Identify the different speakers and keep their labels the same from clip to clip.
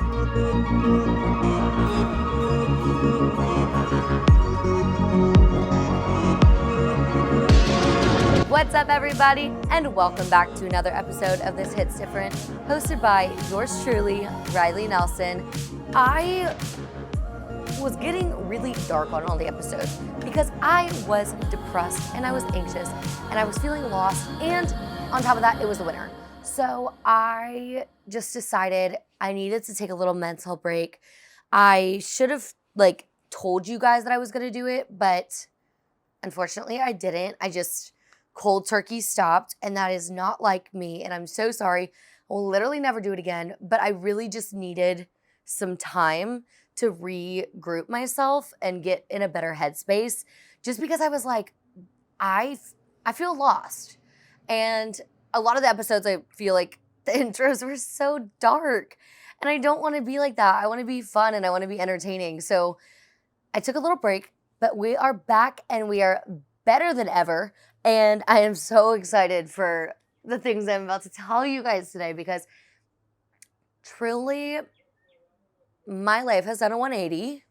Speaker 1: What's up, everybody, and welcome back to another episode of This Hits Different, hosted by yours truly, Riley Nelson. I was getting really dark on all the episodes because I was depressed and I was anxious and I was feeling lost, and on top of that, it was the winter. So I just decided I needed to take a little mental break. I should have told you guys that I was gonna do it, but unfortunately I didn't. I just cold turkey stopped, and that is not like me, and I'm so sorry. I'll literally never do it again, but I really just needed some time to regroup myself and get in a better headspace, just because I was like, I feel lost. And a lot of the episodes, I feel like the intros were so dark, and I don't want to be like that. I want to be fun and I want to be entertaining. So I took a little break, but we are back and we are better than ever. And I am so excited for the things I'm about to tell you guys today, because truly my life has done a 180.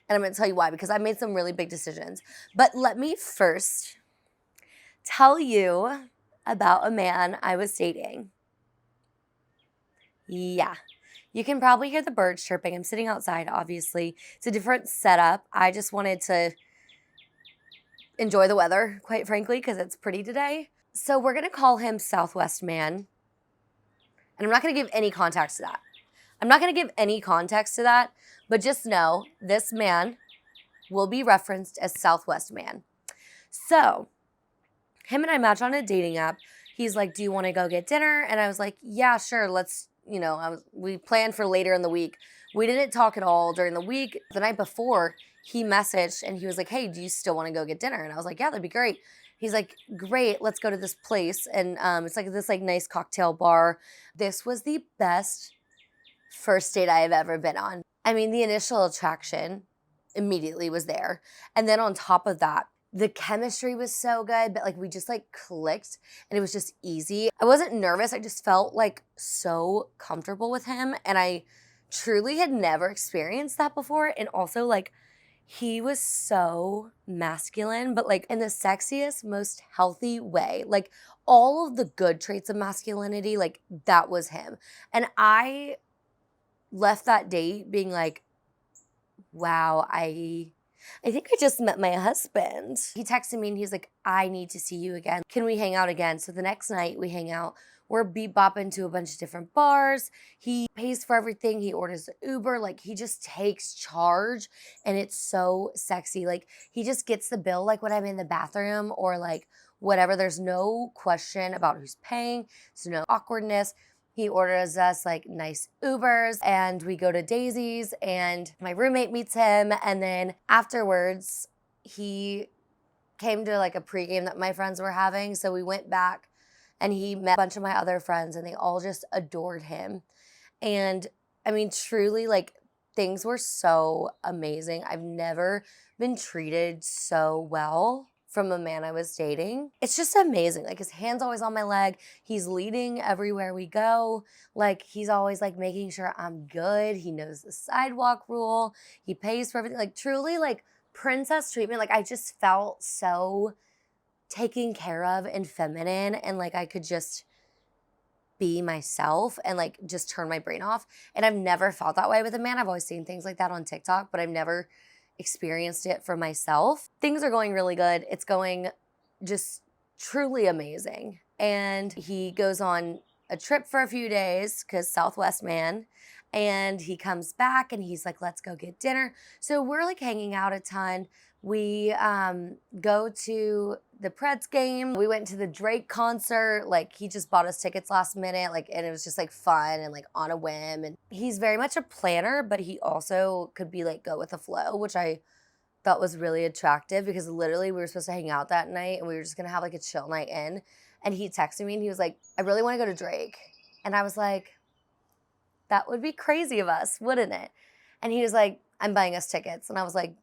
Speaker 1: And I'm going to tell you why, because I made some really big decisions. But let me first tell you about a man I was dating. Yeah. You can probably hear the birds chirping. I'm sitting outside, obviously. It's a different setup. I just wanted to enjoy the weather, quite frankly, because it's pretty today. So we're going to call him Southwest Man. And I'm not going to give any context to that. But just know this man will be referenced as Southwest Man. So him and I match on a dating app. He's like, do you want to go get dinner? And I was like, yeah, sure. Let's, we planned for later in the week. We didn't talk at all during the week. The night before, he messaged and he was like, hey, do you still want to go get dinner? And I was like, yeah, that'd be great. He's like, great, let's go to this place. And it's like this nice cocktail bar. This was the best first date I have ever been on. I mean, the initial attraction immediately was there. And then on top of that, the chemistry was so good, but we just clicked, and it was just easy. I wasn't nervous. I just felt so comfortable with him. And I truly had never experienced that before. And also he was so masculine, but in the sexiest, most healthy way. All of the good traits of masculinity, that was him. And I left that date being wow, I think I just met my husband. He texted me and he's like, I need to see you again. Can we hang out again? So the next night we hang out. We're bebopping to a bunch of different bars. He pays for everything. He orders an Uber. He just takes charge, and it's so sexy. He just gets the bill when I'm in the bathroom or whatever. There's no question about who's paying. There's no awkwardness. He orders us nice Ubers, and we go to Daisy's, and my roommate meets him. And then afterwards, he came to a pregame that my friends were having. So we went back, and he met a bunch of my other friends, and they all just adored him. And I mean, truly, things were so amazing. I've never been treated so well from a man I was dating. It's just amazing. His hand's always on my leg. He's leading everywhere we go. He's always making sure I'm good. He knows the sidewalk rule. He pays for everything. Truly princess treatment. I just felt so taken care of and feminine, and I could just be myself and just turn my brain off. And I've never felt that way with a man. I've always seen things like that on TikTok, but I've never experienced it for myself. Things are going really good. It's going just truly amazing. And he goes on a trip for a few days because Southwest Man. And he comes back and he's like, let's go get dinner. So we're hanging out a ton. We go to the Preds game. We went to the Drake concert. He just bought us tickets last minute. And it was just fun and on a whim. And he's very much a planner, but he also could be go with the flow, which I thought was really attractive, because literally we were supposed to hang out that night and we were just gonna have a chill night in. And he texted me and he was like, I really want to go to Drake. And I was like, that would be crazy of us, wouldn't it? And he was like, I'm buying us tickets. And I was like,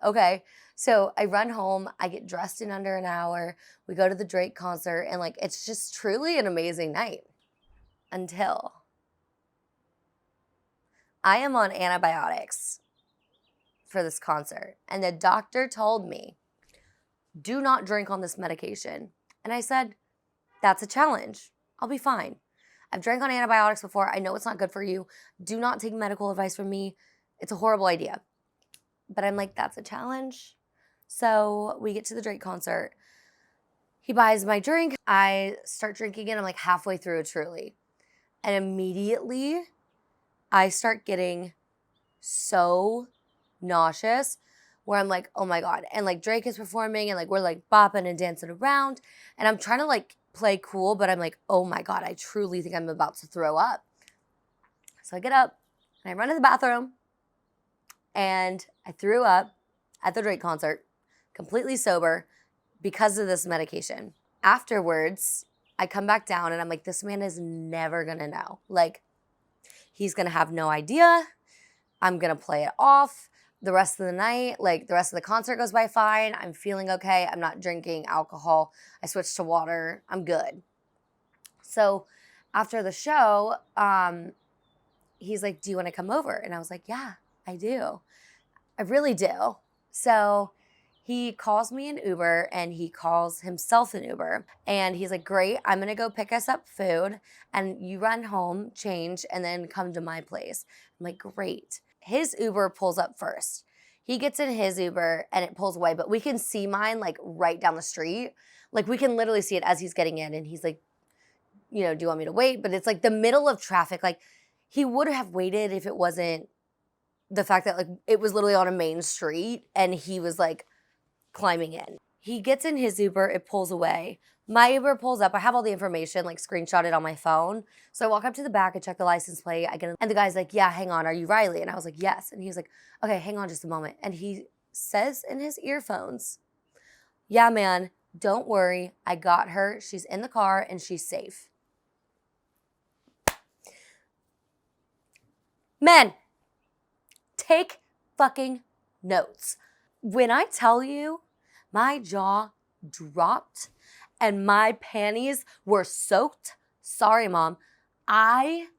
Speaker 1: okay. So I run home, I get dressed in under an hour, we go to the Drake concert, and it's just truly an amazing night. Until I am on antibiotics for this concert. And the doctor told me, do not drink on this medication. And I said, that's a challenge. I'll be fine. I've drank on antibiotics before. I know it's not good for you. Do not take medical advice from me. It's a horrible idea. But I'm like, that's a challenge. So we get to the Drake concert. He buys my drink. I start drinking it. I'm like halfway through it, truly. And immediately I start getting so nauseous where I'm like, oh my God. And like Drake is performing and like we're like bopping and dancing around. And I'm trying to like play cool, but I'm like, oh my God, I truly think I'm about to throw up. So I get up and I run to the bathroom and I threw up at the Drake concert, completely sober because of this medication. Afterwards, I come back down and I'm like, this man is never gonna know. Like, he's gonna have no idea. I'm gonna play it off the rest of the night. Like, the rest of the concert goes by fine. I'm feeling okay. I'm not drinking alcohol. I switched to water. I'm good. So after the show, he's like, do you wanna come over? And I was like, yeah, I do. I really do. So he calls me an Uber and he calls himself an Uber. And he's like, great, I'm gonna go pick us up food and you run home, change, and then come to my place. I'm like, great. His Uber pulls up first. He gets in his Uber and it pulls away, but we can see mine like right down the street. Like we can literally see it as he's getting in and he's like, you know, do you want me to wait? But it's like the middle of traffic. Like he would have waited if it wasn't the fact that like it was literally on a main street and he was like climbing in. He gets in his Uber, it pulls away. My Uber pulls up. I have all the information like screenshotted on my phone. So I walk up to the back and check the license plate. I get in, and the guy's like, yeah, hang on, are you Riley? And I was like, yes. And he was like, okay, hang on just a moment. And he says in his earphones, yeah, man, don't worry. I got her. She's in the car and she's safe. Men, take fucking notes. When I tell you, my jaw dropped and my panties were soaked. Sorry, Mom. I've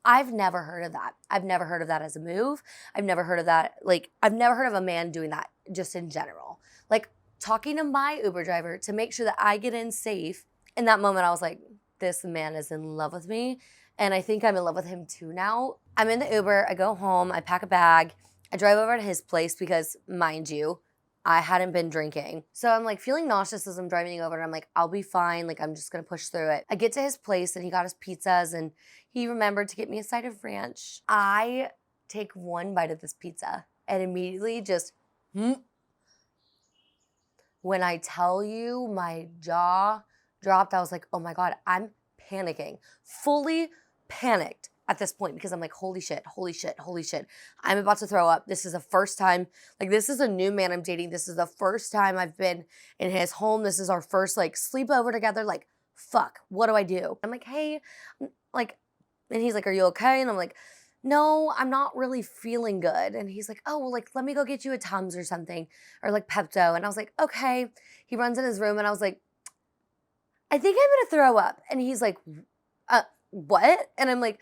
Speaker 1: never heard of that. I've never heard of that as a move. I've never heard of that. Like, I've never heard of a man doing that just in general. Like, talking to my Uber driver to make sure that I get in safe. In that moment, I was like, this man is in love with me. And I think I'm in love with him too now. I'm in the Uber. I go home. I pack a bag. I drive over to his place because, mind you, I hadn't been drinking. So I'm like feeling nauseous as I'm driving over and I'm like, I'll be fine. Like, I'm just gonna push through it. I get to his place and he got his pizzas and he remembered to get me a side of ranch. I take one bite of this pizza and immediately just, when I tell you my jaw dropped, I was like, oh my God, I'm panicking. Fully panicked at this point because I'm like, holy shit, holy shit, holy shit. I'm about to throw up. This is the first time, like this is a new man I'm dating. This is the first time I've been in his home. This is our first like sleepover together. Like, fuck, what do I do? I'm like, hey, like, and he's like, are you okay? And I'm like, no, I'm not really feeling good. And he's like, oh, well, like, let me go get you a Tums or something, or like Pepto. And I was like, okay. He runs in his room and I was like, I think I'm gonna throw up. And he's like, what? And I'm like,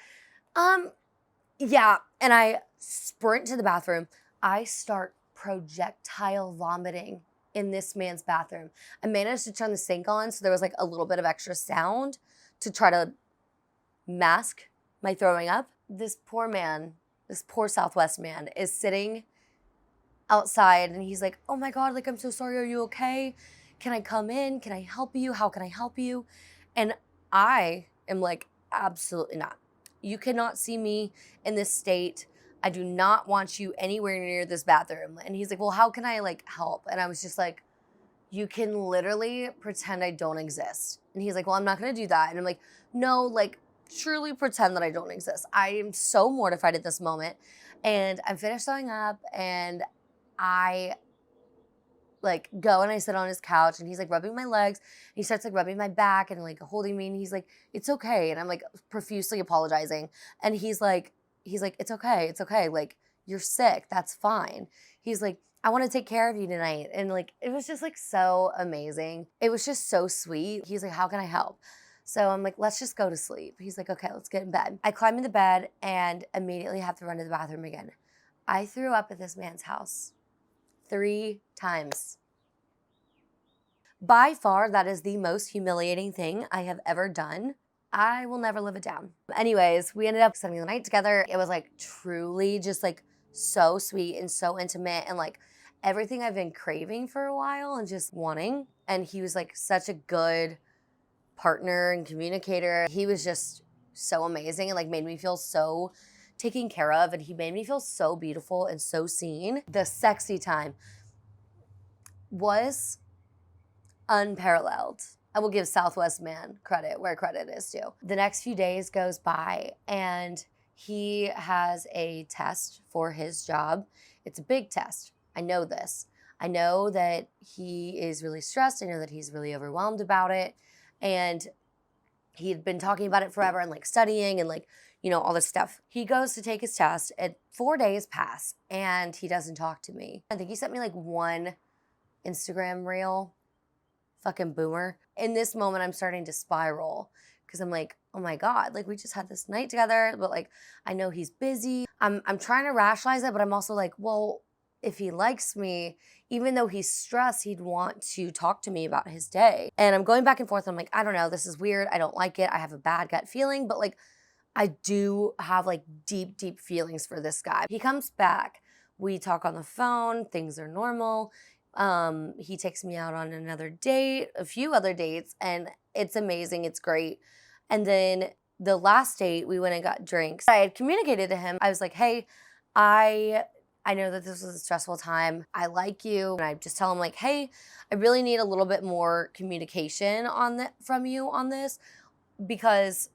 Speaker 1: yeah. And I sprint to the bathroom. I start projectile vomiting in this man's bathroom. I managed to turn the sink on so there was like a little bit of extra sound to try to mask my throwing up. This poor man, this poor Southwest man is sitting outside and he's like, oh my God, like, I'm so sorry. Are you okay? Can I come in? Can I help you? How can I help you? And I am like, absolutely not. You cannot see me in this state. I do not want you anywhere near this bathroom. And he's like, well, how can I like help? And I was just like, you can literally pretend I don't exist. And he's like, well, I'm not gonna do that. And I'm like, no, like truly pretend that I don't exist. I am so mortified at this moment. And I'm finished throwing up and I like go and I sit on his couch and he's like rubbing my legs. He starts like rubbing my back and like holding me and he's like, it's okay. And I'm like profusely apologizing. And he's like, it's okay. It's okay. Like, you're sick. That's fine. He's like, I want to take care of you tonight. And like, it was just like so amazing. It was just so sweet. He's like, how can I help? So I'm like, let's just go to sleep. He's like, okay, let's get in bed. I climb into bed and immediately have to run to the bathroom again. I threw up at this man's house 3 times. By far, that is the most humiliating thing I have ever done. I will never live it down. Anyways, we ended up spending the night together. It was like truly just like so sweet and so intimate and like everything I've been craving for a while and just wanting. And he was like such a good partner and communicator. He was just so amazing and like made me feel so taken care of, and he made me feel so beautiful and so seen. The sexy time was unparalleled. I will give Southwest man credit where credit is due. The next few days goes by and he has a test for his job. It's a big test. I know this. I know that he is really stressed. I know that he's really overwhelmed about it. And he had been talking about it forever and like studying and like, you know, all this stuff. He goes to take his test and 4 days pass and he doesn't talk to me. I think he sent me like one Instagram reel. Fucking boomer. In this moment, I'm starting to spiral because I'm like, oh my God, like we just had this night together, but like, I know he's busy. I'm trying to rationalize it, but I'm also like, well, if he likes me, even though he's stressed, he'd want to talk to me about his day. And I'm going back and forth. I'm like, I don't know, this is weird. I don't like it. I have a bad gut feeling, but like, I do have like deep, deep feelings for this guy. He comes back. We talk on the phone. Things are normal. He takes me out on another date, a few other dates, and it's amazing. It's great. And then the last date, we went and got drinks. I had communicated to him. I was like, hey, I know that this was a stressful time. I like you. And I just tell him like, hey, I really need a little bit more communication from you on this, because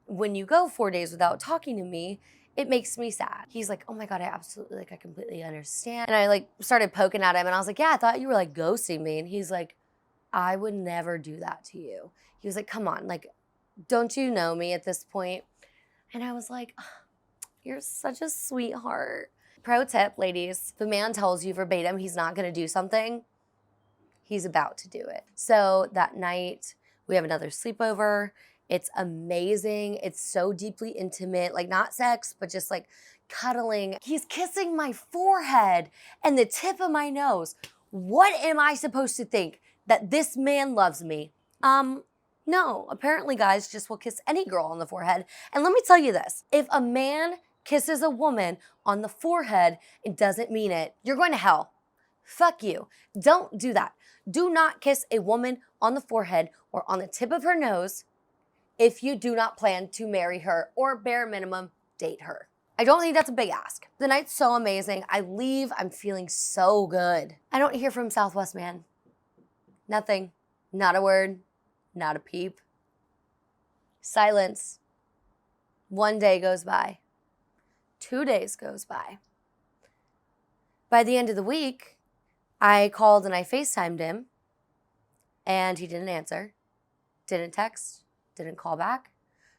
Speaker 1: when you go 4 days without talking to me, it makes me sad. He's like, oh my God, I completely understand. And I like started poking at him and I was like, yeah, I thought you were like ghosting me. And he's like, I would never do that to you. He was like, come on, like, don't you know me at this point? And I was like, oh, you're such a sweetheart. Pro tip, ladies, if a man tells you verbatim he's not gonna do something, he's about to do it. So that night, we have another sleepover. It's amazing. It's so deeply intimate, like not sex, but just like cuddling. He's kissing my forehead and the tip of my nose. What am I supposed to think? That this man loves me? No, apparently guys just will kiss any girl on the forehead. And let me tell you this, if a man kisses a woman on the forehead and doesn't mean it, you're going to hell. Fuck you. Don't do that. Do not kiss a woman on the forehead or on the tip of her nose if you do not plan to marry her or bare minimum date her. I don't think that's a big ask. The night's so amazing. I leave, I'm feeling so good. I don't hear from Southwest man. Nothing, not a word, not a peep. Silence. 1 day goes by. 2 days goes by. By the end of the week, I called and I FaceTimed him and he didn't answer, didn't text, didn't call back.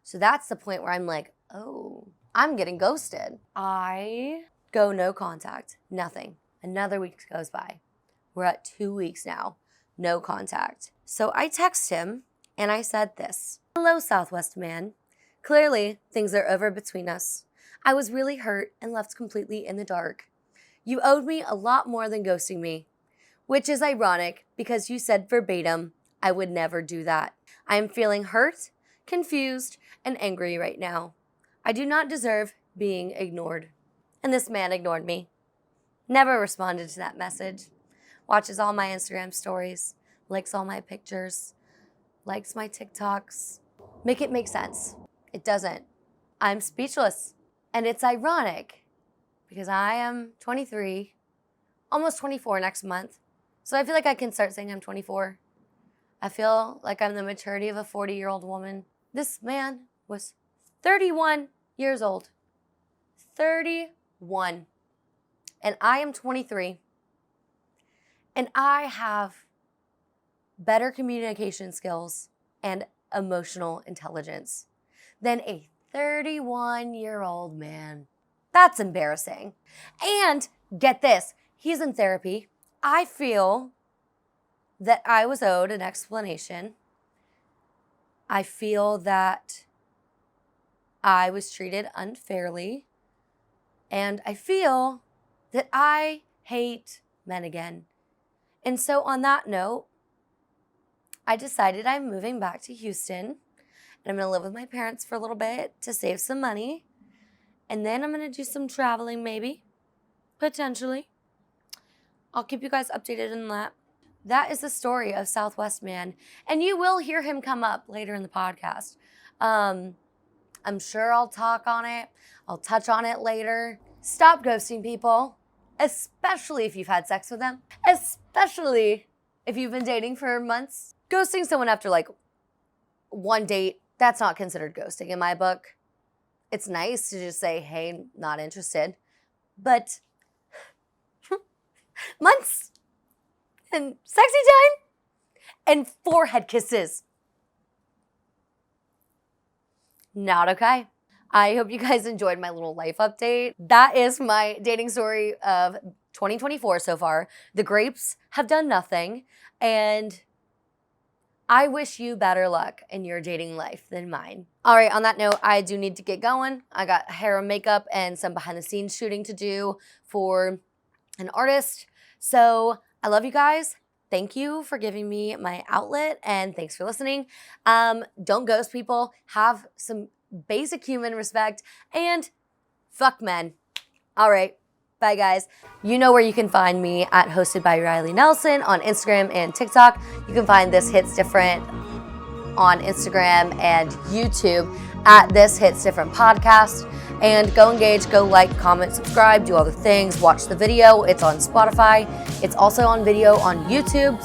Speaker 1: So that's the point where I'm like, oh, I'm getting ghosted. I go no contact, nothing. Another week goes by. We're at 2 weeks now, no contact. So I text him and I said this. Hello, Southwest man. Clearly, things are over between us. I was really hurt and left completely in the dark. You owed me a lot more than ghosting me, which is ironic because you said verbatim, I would never do that. I am feeling hurt, confused, and angry right now. I do not deserve being ignored. And this man ignored me. Never responded to that message. Watches all my Instagram stories, likes all my pictures, likes my TikToks. Make it make sense. It doesn't. I'm speechless. And it's ironic because I am 23, almost 24 next month. So I feel like I can start saying I'm 24. I feel like I'm the maturity of a 40-year-old woman. This man was 31 years old. 31. And I am 23. And I have better communication skills and emotional intelligence than a 31-year-old man. That's embarrassing. And get this, he's in therapy. I feel that I was owed an explanation I feel that I was treated unfairly, and I feel that I hate men again. And so on that note, I decided I'm moving back to Houston, and I'm going to live with my parents for a little bit to save some money. And then I'm going to do some traveling, maybe, potentially. I'll keep you guys updated on that. That is the story of Southwest Man. And you will hear him come up later in the podcast. I'm sure I'll talk on it. I'll touch on it later. Stop ghosting people, especially if you've had sex with them, especially if you've been dating for months. Ghosting someone after like one date, that's not considered ghosting in my book. It's nice to just say, hey, not interested. But months and sexy time and forehead kisses. Not okay. I hope you guys enjoyed my little life update. That is my dating story of 2024 so far. The grapes have done nothing, and I wish you better luck in your dating life than mine. All right, on that note, I do need to get going. I got hair and makeup and some behind the scenes shooting to do for an artist. So I love you guys. Thank you for giving me my outlet, and thanks for listening. Don't ghost people. Have some basic human respect, and fuck men. All right. Bye, guys. You know where you can find me at Hosted by Riley Nelson on Instagram and TikTok. You can find This Hits Different on Instagram and YouTube at This Hits Different Podcast. And go engage, go like, comment, subscribe, do all the things, watch the video. It's on Spotify. It's also on video on YouTube.